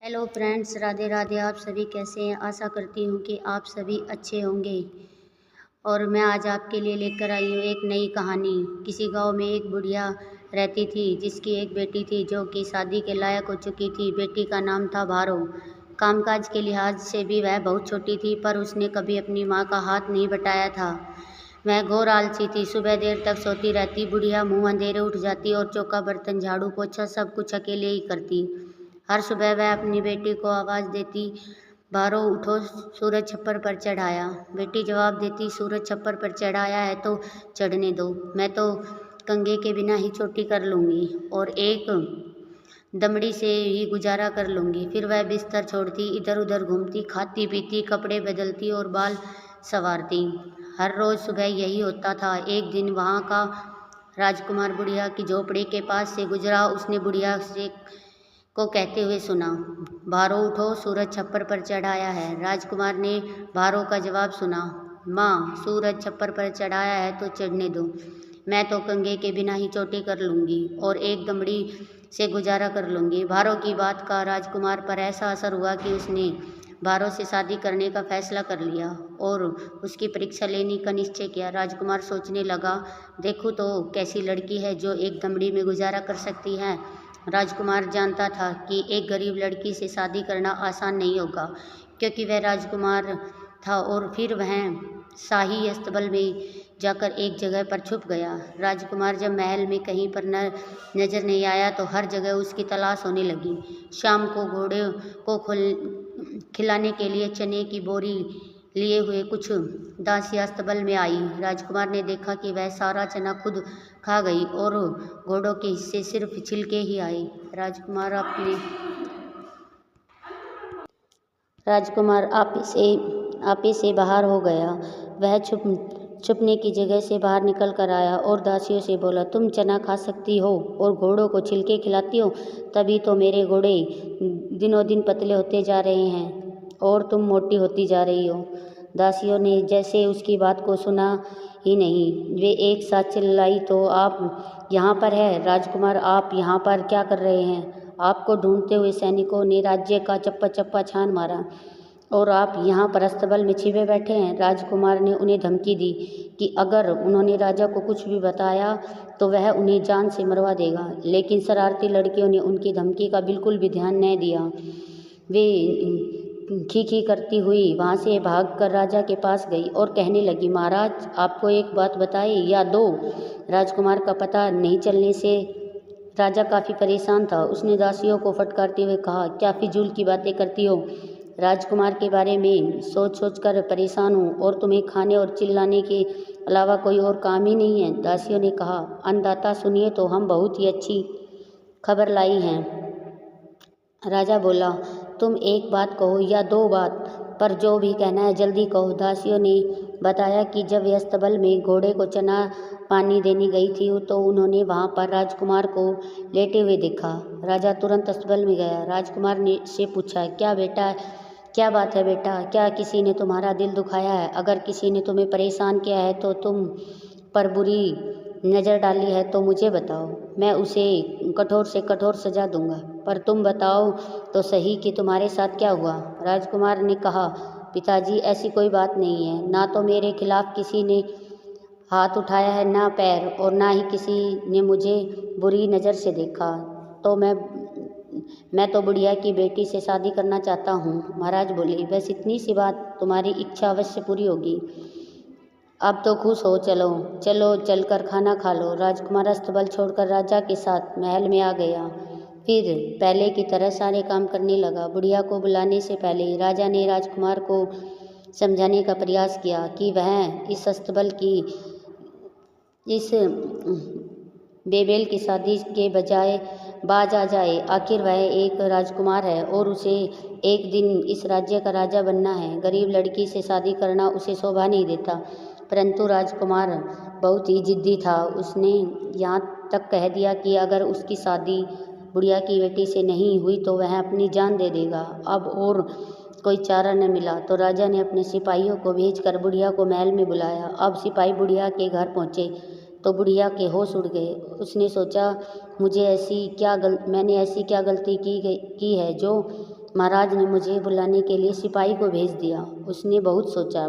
Hello friends, Radhe Radhe. आप सभी कैसे हैं? आशा करती हूँ कि आप सभी अच्छे होंगे। और मैं आज आपके लिए लेकर आई हूँ एक नई कहानी। किसी गांव में एक बुढ़िया रहती थी जिसकी एक बेटी थी जो कि शादी के लायक हो चुकी थी। बेटी का नाम था भारो। कामकाज के लिहाज से भी वह बहुत छोटी थी, पर उसने कभी अपनी माँ का हाथ नहीं बटाया था। वह घोर आलसी थी। सुबह देर तक सोती रहती। बुढ़िया मुँह अंधेरे उठ जाती और चौका बर्तन झाड़ू पोछा सब कुछ अकेले ही करती। हर सुबह वह अपनी बेटी को आवाज़ देती, भारो उठो, सूरज छप्पर पर चढ़ाया। बेटी जवाब देती, सूरज छप्पर पर चढ़ाया है तो चढ़ने दो, मैं तो कंघे के बिना ही चोटी कर लूँगी और एक दमड़ी से ही गुजारा कर लूँगी। फिर वह बिस्तर छोड़ती, इधर उधर घूमती, खाती पीती, कपड़े बदलती और बाल संवारती। हर रोज़ सुबह यही होता था। एक दिन वहाँ का राजकुमार बुढ़िया की झोपड़ी के पास से गुजरा। उसने बुढ़िया से को कहते हुए सुना, भारो उठो, सूरज छप्पर पर चढ़ाया है। राजकुमार ने भारो का जवाब सुना, माँ, सूरज छप्पर पर चढ़ाया है तो चढ़ने दो, मैं तो कंघे के बिना ही चोटी कर लूँगी और एक दमड़ी से गुजारा कर लूँगी। भारो की बात का राजकुमार पर ऐसा असर हुआ कि उसने भारो से शादी करने का फैसला कर लिया और उसकी परीक्षा लेने का निश्चय किया। राजकुमार सोचने लगा, देखो तो कैसी लड़की है जो एक दमड़ी में गुजारा कर सकती है। राजकुमार जानता था कि एक गरीब लड़की से शादी करना आसान नहीं होगा, क्योंकि वह राजकुमार था। और फिर वह शाही अस्तबल में जाकर एक जगह पर छुप गया। राजकुमार जब महल में कहीं पर नजर नहीं आया तो हर जगह उसकी तलाश होने लगी। शाम को घोड़े को खिलाने के लिए चने की बोरी लिए हुए कुछ दासियां अस्तबल में आई। राजकुमार ने देखा कि वह सारा चना खुद खा गई और घोड़ों के हिस्से सिर्फ छिलके ही आए। राजकुमार आप ही से बाहर हो गया। वह छुपने की जगह से बाहर निकल कर आया और दासियों से बोला, तुम चना खा सकती हो और घोड़ों को छिलके खिलाती हो, तभी तो मेरे घोड़े दिनों दिन पतले होते जा रहे हैं और तुम मोटी होती जा रही हो। दासियों ने जैसे उसकी बात को सुना ही नहीं। वे एक साथ चिल्लाई, तो आप यहाँ पर है राजकुमार, आप यहाँ पर क्या कर रहे हैं? आपको ढूंढते हुए सैनिकों ने राज्य का चप्पा चप्पा छान मारा और आप यहाँ पर अस्तबल में छिपे बैठे हैं। राजकुमार ने उन्हें धमकी दी कि अगर उन्होंने राजा को कुछ भी बताया तो वह उन्हें जान से मरवा देगा। लेकिन शरारती लड़कियों ने उनकी धमकी का बिल्कुल भी ध्यान नहीं दिया। वे खी करती हुई वहाँ से भागकर राजा के पास गई और कहने लगी, महाराज, आपको एक बात बताए या दो? राजकुमार का पता नहीं चलने से राजा काफ़ी परेशान था। उसने दासियों को फटकारते हुए कहा, क्या फिजूल की बातें करती हो? राजकुमार के बारे में सोच कर परेशान हूँ और तुम्हें खाने और चिल्लाने के अलावा कोई और काम ही नहीं है। दासियों ने कहा, अन्नदाता सुनिए, तो हम बहुत ही अच्छी खबर लाई हैं। राजा बोला, तुम एक बात कहो या दो बात, पर जो भी कहना है जल्दी कहो। दासियों ने बताया कि जब वे अस्तबल में घोड़े को चना पानी देने गई थी तो उन्होंने वहाँ पर राजकुमार को लेटे हुए देखा। राजा तुरंत अस्तबल में गया। राजकुमार ने से पूछा, क्या बात है बेटा? क्या किसी ने तुम्हारा दिल दुखाया है? अगर किसी ने तुम्हें परेशान किया है तो तुम पर बुरी नज़र डाली है तो मुझे बताओ, मैं उसे कठोर से कठोर सजा दूंगा। पर तुम बताओ तो सही कि तुम्हारे साथ क्या हुआ। राजकुमार ने कहा, पिताजी, ऐसी कोई बात नहीं है। ना तो मेरे खिलाफ किसी ने हाथ उठाया है, ना पैर, और ना ही किसी ने मुझे बुरी नज़र से देखा। तो मैं तो बुढ़िया की बेटी से शादी करना चाहता हूँ। महाराज बोले, बस इतनी सी बात, तुम्हारी इच्छा अवश्य पूरी होगी। अब तो खुश हो, चलो चलकर खाना खा लो। राजकुमार अस्तबल छोड़कर राजा के साथ महल में आ गया। फिर पहले की तरह सारे काम करने लगा। बुढ़िया को बुलाने से पहले राजा ने राजकुमार को समझाने का प्रयास किया कि वह इस अस्तबल की इस बेबेल की शादी के बजाय बाज आ जाए। आखिर वह एक राजकुमार है और उसे एक दिन इस राज्य का राजा बनना है। गरीब लड़की से शादी करना उसे शोभा नहीं देता। परंतु राजकुमार बहुत ही जिद्दी था। उसने यहाँ तक कह दिया कि अगर उसकी शादी बुढ़िया की बेटी से नहीं हुई तो वह अपनी जान दे देगा। अब और कोई चारा न मिला तो राजा ने अपने सिपाहियों को भेजकर बुढ़िया को महल में बुलाया। अब सिपाही बुढ़िया के घर पहुँचे तो बुढ़िया के होश उड़ गए। उसने सोचा, मैंने ऐसी क्या गलती की है जो महाराज ने मुझे बुलाने के लिए सिपाही को भेज दिया। उसने बहुत सोचा,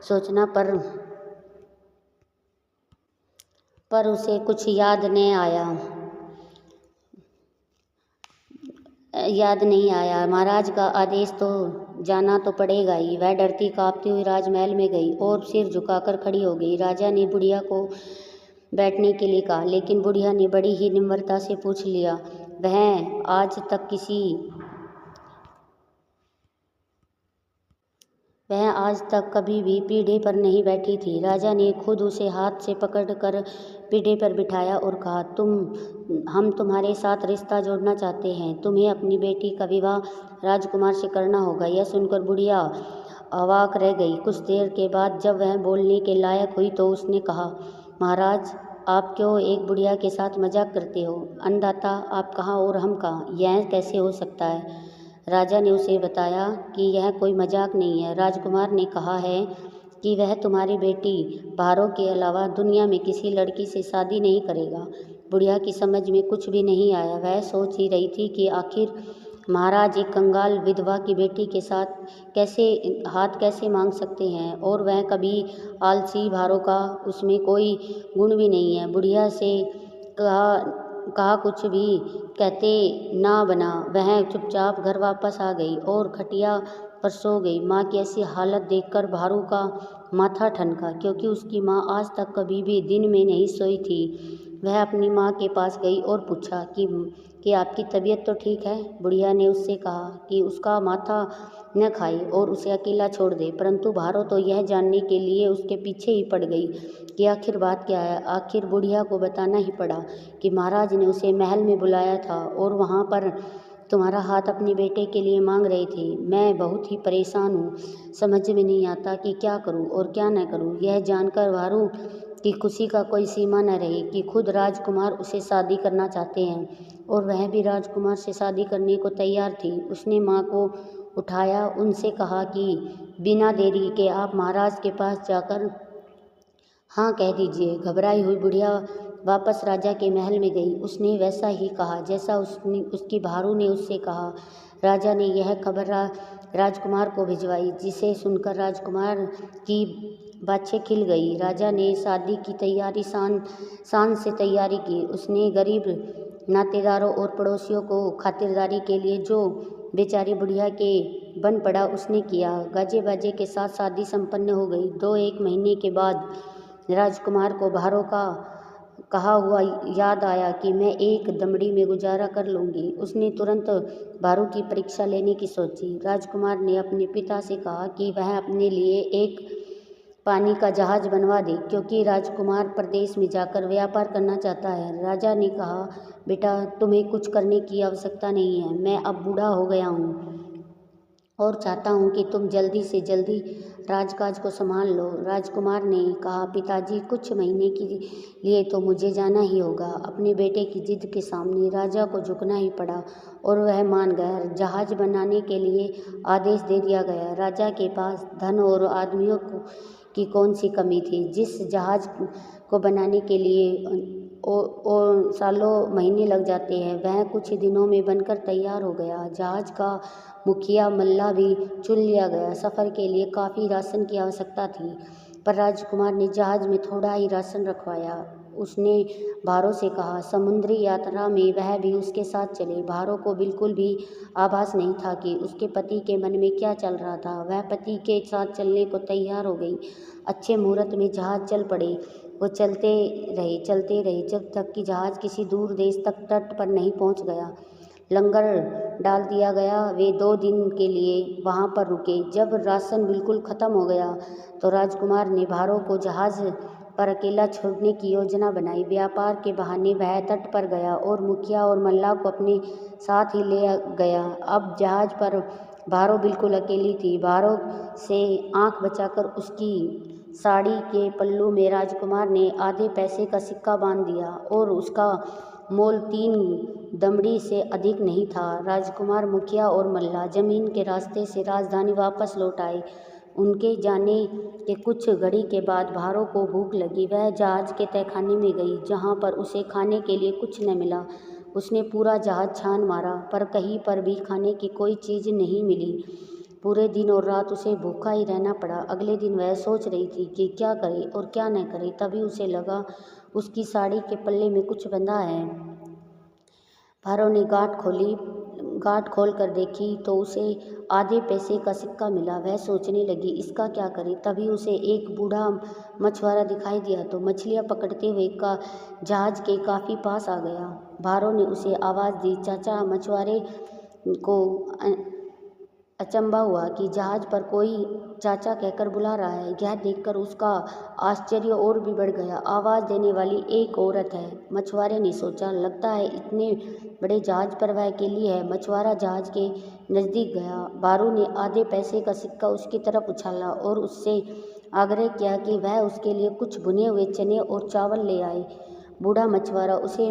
सोचना पर उसे कुछ याद नहीं आया। महाराज का आदेश तो जाना तो पड़ेगा ही। वह डरती कांपती हुई राजमहल में गई और सिर झुकाकर खड़ी हो गई। राजा ने बुढ़िया को बैठने के लिए कहा, लेकिन बुढ़िया ने बड़ी ही निम्रता से पूछ लिया, वह आज तक कभी भी पीढ़े पर नहीं बैठी थी। राजा ने खुद उसे हाथ से पकड़कर पीढ़े पर बिठाया और कहा, हम तुम्हारे साथ रिश्ता जोड़ना चाहते हैं। तुम्हें अपनी बेटी का विवाह राजकुमार से करना होगा। यह सुनकर बुढ़िया अवाक रह गई। कुछ देर के बाद जब वह बोलने के लायक हुई तो उसने कहा, महाराज, आप क्यों एक बुढ़िया के साथ मजाक करते हो? अन्नदाता आप कहाँ और हम कहाँ? यह कैसे हो सकता है? राजा ने उसे बताया कि यह कोई मजाक नहीं है। राजकुमार ने कहा है कि वह तुम्हारी बेटी भारो के अलावा दुनिया में किसी लड़की से शादी नहीं करेगा। बुढ़िया की समझ में कुछ भी नहीं आया। वह सोच ही रही थी कि आखिर महाराज एक कंगाल विधवा की बेटी के साथ हाथ कैसे मांग सकते हैं, और वह कभी आलसी भारो का उसमें कोई गुण भी नहीं है। बुढ़िया से कहा कुछ भी कहते ना बना। वह चुपचाप घर वापस आ गई और खटिया पर सो गई। माँ की ऐसी हालत देखकर भारू का माथा ठनका, क्योंकि उसकी माँ आज तक कभी भी दिन में नहीं सोई थी। वह अपनी माँ के पास गई और पूछा कि आपकी तबीयत तो ठीक है? बुढ़िया ने उससे कहा कि उसका माथा न खाए और उसे अकेला छोड़ दे, परंतु भारो तो यह जानने के लिए उसके पीछे ही पड़ गई कि आखिर बात क्या है। आखिर बुढ़िया को बताना ही पड़ा कि महाराज ने उसे महल में बुलाया था और वहाँ पर तुम्हारा हाथ अपने बेटे के लिए मांग रहे थे। मैं बहुत ही परेशान हूँ, समझ में नहीं आता कि क्या करूँ और क्या न करूँ। यह जानकर भारू की खुशी का कोई सीमा न रही कि खुद राजकुमार उसे शादी करना चाहते हैं और वह भी राजकुमार से शादी करने को तैयार थी। उसने माँ को उठाया, उनसे कहा कि बिना देरी के आप महाराज के पास जाकर हाँ कह दीजिए। घबराई हुई बुढ़िया वापस राजा के महल में गई। उसने वैसा ही कहा जैसा उसकी भारू ने उससे कहा। राजा ने यह खबर राजकुमार को भिजवाई, जिसे सुनकर राजकुमार की बाछें खिल गई। राजा ने शादी की तैयारी शान से तैयारी की। उसने गरीब नातेदारों और पड़ोसियों को खातिरदारी के लिए जो बेचारी बुढ़िया के बन पड़ा उसने किया। गाजे बाजे के साथ शादी संपन्न हो गई। 2-1 महीने के बाद राजकुमार को भारो का कहा हुआ याद आया कि मैं एक दमड़ी में गुजारा कर लूँगी। उसने तुरंत भारू की परीक्षा लेने की सोची। राजकुमार ने अपने पिता से कहा कि वह अपने लिए एक पानी का जहाज बनवा दे, क्योंकि राजकुमार प्रदेश में जाकर व्यापार करना चाहता है। राजा ने कहा, बेटा, तुम्हें कुछ करने की आवश्यकता नहीं है। मैं अब बूढ़ा हो गया हूँ और चाहता हूँ कि तुम जल्दी से जल्दी राजकाज को संभाल लो। राजकुमार ने कहा, पिताजी, कुछ महीने के लिए तो मुझे जाना ही होगा। अपने बेटे की जिद के सामने राजा को झुकना ही पड़ा और वह मान गया। जहाज बनाने के लिए आदेश दे दिया गया। राजा के पास धन और आदमियों की कौन सी कमी थी। जिस जहाज को बनाने के लिए सालों महीने लग जाते हैं, वह कुछ ही दिनों में बनकर तैयार हो गया। जहाज का मुखिया मल्ला भी चुन लिया गया। सफ़र के लिए काफ़ी राशन की आवश्यकता थी, पर राजकुमार ने जहाज में थोड़ा ही राशन रखवाया। उसने भारो से कहा समुद्री यात्रा में वह भी उसके साथ चले। भारो को बिल्कुल भी आभास नहीं था कि उसके पति के मन में क्या चल रहा था। वह पति के साथ चलने को तैयार हो गई। अच्छे मुहूर्त में जहाज चल पड़े। वो चलते रहे जब तक कि जहाज किसी दूर देश तक तट पर नहीं पहुंच गया। लंगर डाल दिया गया। वे 2 दिन के लिए वहां पर रुके। जब राशन बिल्कुल ख़त्म हो गया तो राजकुमार ने भारो को जहाज पर अकेला छोड़ने की योजना बनाई। व्यापार के बहाने वह तट पर गया और मुखिया और मल्ला को अपने साथ ही ले गया। अब जहाज पर भारो बिल्कुल अकेली थी। भारो से आंख बचाकर उसकी साड़ी के पल्लू में राजकुमार ने आधे पैसे का सिक्का बांध दिया और उसका मोल 3 दमड़ी से अधिक नहीं था। राजकुमार, मुखिया और मल्ला जमीन के रास्ते से राजधानी वापस लौट आए। उनके जाने के कुछ घड़ी के बाद भारो को भूख लगी। वह जहाज के तहखाने में गई, जहाँ पर उसे खाने के लिए कुछ न मिला। उसने पूरा जहाज छान मारा पर कहीं पर भी खाने की कोई चीज़ नहीं मिली। पूरे दिन और रात उसे भूखा ही रहना पड़ा। अगले दिन वह सोच रही थी कि क्या करे और क्या न करे, तभी उसे लगा उसकी साड़ी के पल्ले में कुछ बंधा है। पारो ने गांठ खोल कर देखी तो उसे आधे पैसे का सिक्का मिला। वह सोचने लगी इसका क्या करे, तभी उसे एक बूढ़ा मछुआरा दिखाई दिया तो मछलियाँ पकड़ते हुए का जहाज के काफ़ी पास आ गया। भारो ने उसे आवाज़ दी, चाचा। मछुआरे को अचंभा हुआ कि जहाज पर कोई चाचा कहकर बुला रहा है। यह देखकर उसका आश्चर्य और भी बढ़ गया। आवाज़ देने वाली एक औरत है, मछुआरे ने सोचा। लगता है इतने बड़े जहाज पर वह अकेली है। मछुआरा जहाज के नज़दीक गया। भारू ने आधे पैसे का सिक्का उसकी तरफ उछाला और उससे आग्रह किया कि वह उसके लिए कुछ भुने हुए चने और चावल ले आए। बूढ़ा मछुआरा उसे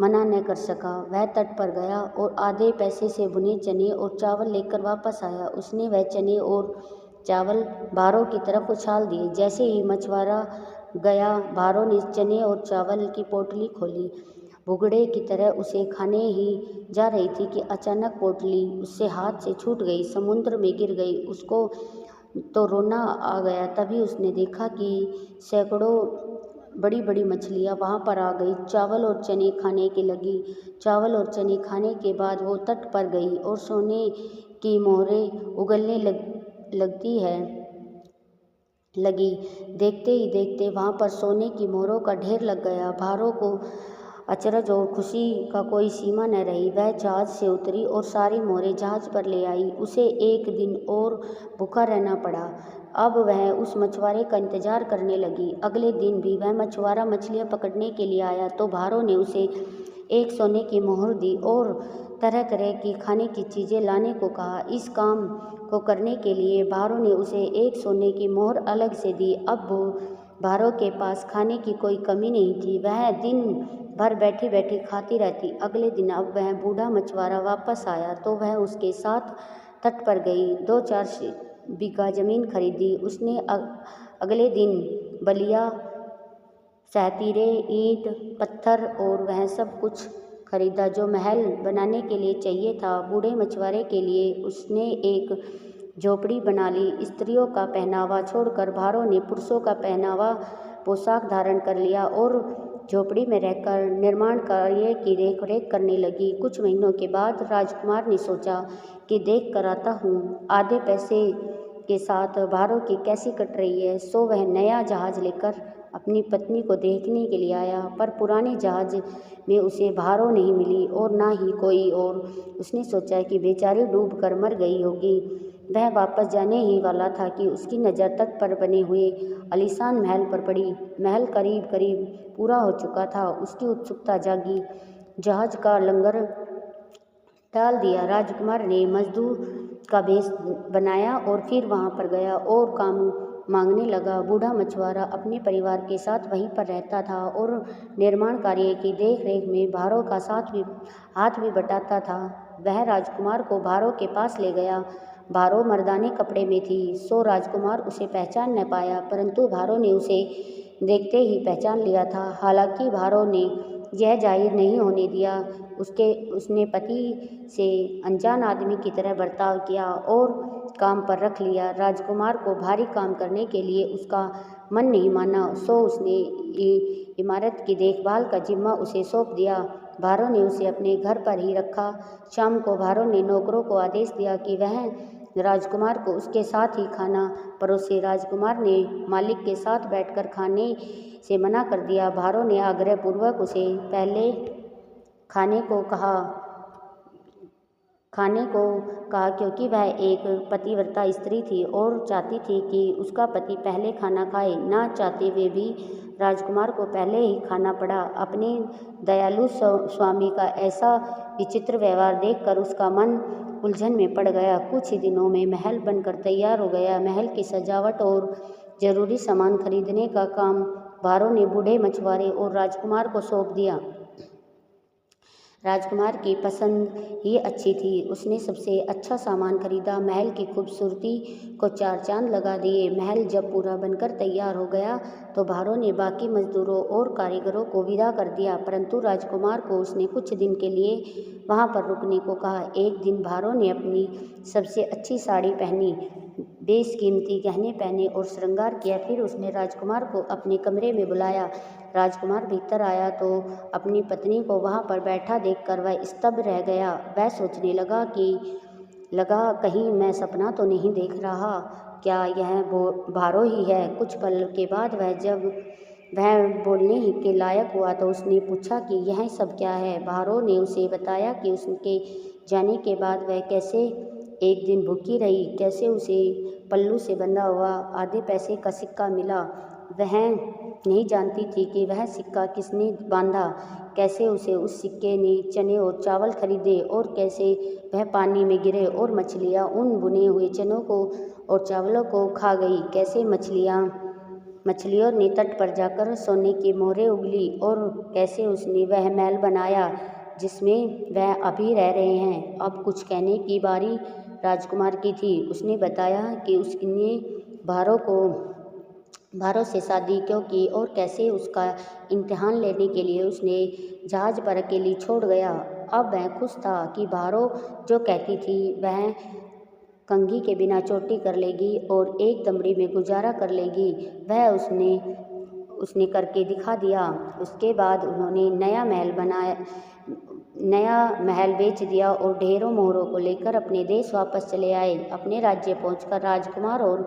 मना न कर सका। वह तट पर गया और आधे पैसे से भुने चने और चावल लेकर वापस आया। उसने वह चने और चावल भारो की तरफ उछाल दिए। जैसे ही मछुआरा गया, भारो ने चने और चावल की पोटली खोली। भुगड़े की तरह उसे खाने ही जा रही थी कि अचानक पोटली उससे हाथ से छूट गई, समुद्र में गिर गई। उसको तो रोना आ गया। तभी उसने देखा कि सैकड़ों बड़ी बड़ी मछलियाँ वहाँ पर आ गई, चावल और चने खाने के लगी। चावल और चने खाने के बाद वो तट पर गई और सोने की मोहरें उगलने लगी। देखते ही देखते वहाँ पर सोने की मोहरों का ढेर लग गया। भारों को अचरज और खुशी का कोई सीमा न रही। वह जहाज से उतरी और सारी मोहरें जहाज पर ले आई। उसे एक दिन और भूखा रहना पड़ा। अब वह उस मछुआरे का इंतजार करने लगी। अगले दिन भी वह मछुआरा मछलियाँ पकड़ने के लिए आया तो भारों ने उसे एक सोने की मोहर दी और तरह तरह की खाने की चीज़ें लाने को कहा। इस काम को करने के लिए भारों ने उसे एक सोने की मोहर अलग से दी। अब भारों के पास खाने की कोई कमी नहीं थी। वह दिन भर बैठी बैठी खाती रहती। अगले दिन अब वह बूढ़ा मछुआरा वापस आया तो वह उसके साथ तट पर गई। 2-4 बीघा जमीन खरीदी। उसने अगले दिन बलिया, सहतीरे, ईंट, पत्थर और वह सब कुछ खरीदा जो महल बनाने के लिए चाहिए था। बूढ़े मछुआरे के लिए उसने एक झोपड़ी बना ली। स्त्रियों का पहनावा छोड़कर भारों ने पुरुषों का पहनावा पोशाक धारण कर लिया और झोपड़ी में रहकर निर्माण कार्य की देखरेख करने लगी। कुछ महीनों के बाद राजकुमार ने सोचा कि देख कर आता हूँ आधे पैसे के साथ भारों की कैसी कट रही है। सो वह नया जहाज लेकर अपनी पत्नी को देखने के लिए आया, पर पुराने जहाज में उसे भारों नहीं मिली और ना ही कोई और। उसने सोचा कि बेचारी डूब कर मर गई होगी। वह वापस जाने ही वाला था कि उसकी नज़र तट पर बने हुए आलीशान महल पर पड़ी। महल करीब करीब पूरा हो चुका था। उसकी उत्सुकता जागी। जहाज का लंगर डाल दिया। राजकुमार ने मजदूर का भेष बनाया और फिर वहाँ पर गया और काम मांगने लगा। बूढ़ा मछुआरा अपने परिवार के साथ वहीं पर रहता था और निर्माण कार्य की देखरेख में भारों का हाथ भी बटाता था। वह राजकुमार को भारों के पास ले गया। भारो मर्दाने कपड़े में थी, सो राजकुमार उसे पहचान न पाया, परंतु भारो ने उसे देखते ही पहचान लिया था। हालांकि भारो ने यह जाहिर नहीं होने दिया। उसने पति से अनजान आदमी की तरह बर्ताव किया और काम पर रख लिया। राजकुमार को भारी काम करने के लिए उसका मन नहीं माना, सो उसने इमारत की देखभाल का जिम्मा उसे सौंप दिया। भारो ने उसे अपने घर पर ही रखा। शाम को भारो ने नौकरों को आदेश दिया कि वह राजकुमार को उसके साथ ही खाना परोसे। राजकुमार ने मालिक के साथ बैठकर खाने से मना कर दिया। भारो ने आग्रहपूर्वक उसे पहले खाने को कहा क्योंकि वह एक पतिव्रता स्त्री थी और चाहती थी कि उसका पति पहले खाना खाए। ना चाहते हुए भी राजकुमार को पहले ही खाना पड़ा। अपने दयालु स्वामी का ऐसा विचित्र व्यवहार देखकर उसका मन उलझन में पड़ गया। कुछ ही दिनों में महल बनकर तैयार हो गया। महल की सजावट और जरूरी सामान खरीदने का काम भारो ने बूढ़े मछुआरे और राजकुमार को सौंप दिया। राजकुमार की पसंद ही अच्छी थी। उसने सबसे अच्छा सामान खरीदा, महल की खूबसूरती को चार चांद लगा दिए। महल जब पूरा बनकर तैयार हो गया तो भारो ने बाकी मजदूरों और कारीगरों को विदा कर दिया, परंतु राजकुमार को उसने कुछ दिन के लिए वहाँ पर रुकने को कहा। एक दिन भारो ने अपनी सबसे अच्छी साड़ी पहनी, बेशकीमती गहने पहने और श्रृंगार किया। फिर उसने राजकुमार को अपने कमरे में बुलाया। राजकुमार भीतर आया तो अपनी पत्नी को वहाँ पर बैठा देखकर वह स्तब्ध रह गया। वह सोचने लगा कहीं मैं सपना तो नहीं देख रहा, क्या यह भारो ही है। कुछ पल के बाद जब वह बोलने ही के लायक हुआ तो उसने पूछा कि यह सब क्या है। भारो ने उसे बताया कि उसके जाने के बाद वह कैसे एक दिन भूखी रही, कैसे उसे पल्लू से बंधा हुआ आधे पैसे का सिक्का मिला। वह नहीं जानती थी कि वह सिक्का किसने बांधा, कैसे उसे उस सिक्के ने चने और चावल खरीदे और कैसे वह पानी में गिरे और मछलियाँ उन बुने हुए चनों को और चावलों को खा गई। कैसे मछलियों ने तट पर जाकर सोने की मोहरें उगली और कैसे उसने वह महल बनाया जिसमें वह अभी रह रहे हैं। अब कुछ कहने की बारी राजकुमार की थी। उसने बताया कि उसने भारो से शादी क्यों की और कैसे उसका इम्तिहान लेने के लिए उसने जहाज पर अकेली छोड़ गया। अब वह खुश था कि भारो जो कहती थी वह कंघी के बिना चोटी कर लेगी और एक दमड़ी में गुजारा कर लेगी, वह उसने करके दिखा दिया। उसके बाद उन्होंने नया महल बेच दिया और ढेरों मोहरों को लेकर अपने देश वापस चले आए। अपने राज्य पहुंचकर राजकुमार और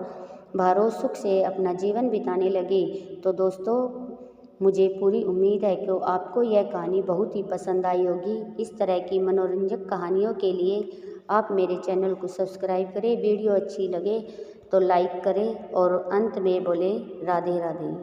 भारो सुख से अपना जीवन बिताने लगे। तो दोस्तों, मुझे पूरी उम्मीद है कि आपको यह कहानी बहुत ही पसंद आई होगी। इस तरह की मनोरंजक कहानियों के लिए आप मेरे चैनल को सब्सक्राइब करें। वीडियो अच्छी लगे तो लाइक करें और अंत में बोले राधे राधे।